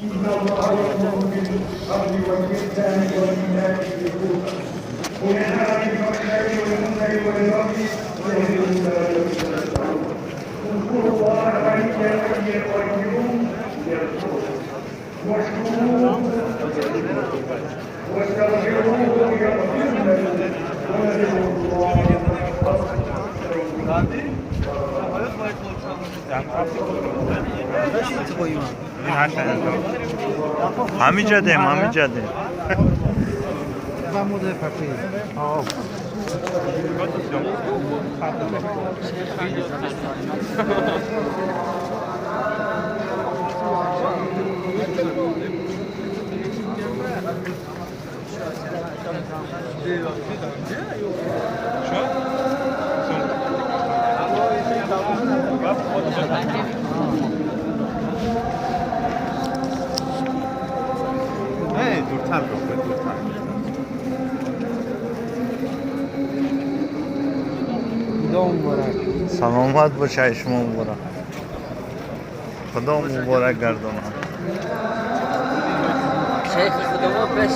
إن الله يأمر بالعدل والإحسان وإيتاء ذي القربى وينهى عن الفحشاء والمنكر والبغي يعظكم لعلكم تذكرون اذكروا الله حمدا يذكركم يذكركم واشكروه واستغفروه يغفر لكم ولذكر الله Hamicaddeyim, Hamicaddeyim. Ben burada farklıyım. دورتر بخواه دورتر خدا مبارک. سلامت باشه شما مبارک. خدا مبارک گردانه. شیخ خدا ما بس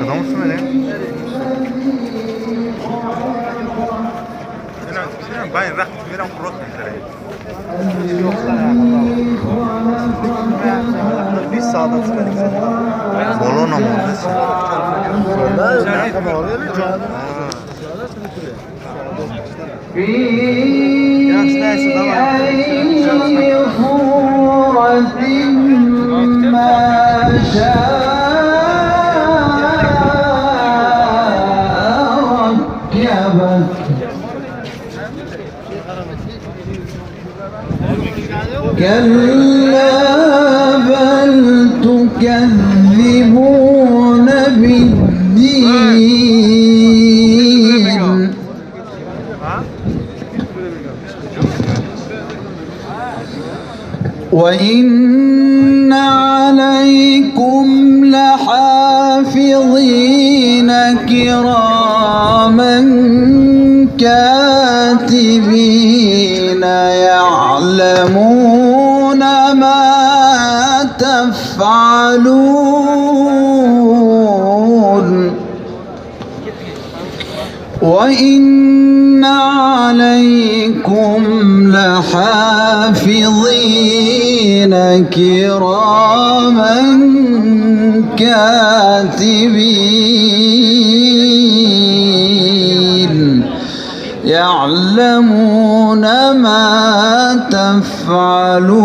کدام سمه؟ باید رخت میرم خروت میخوره 20 saat atılır. Bolo namazı. كلا بل تكذبون بالدين وإن عليكم لحافظين كراما كاتبين يعلمون ما تفعلون وإن عليكم لحافظين كراما كاتبين يعلمون ما تفعلون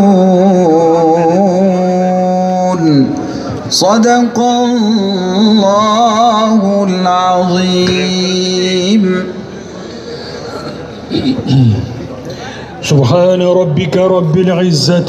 صدق الله العظيم. سبحان ربك رب العزة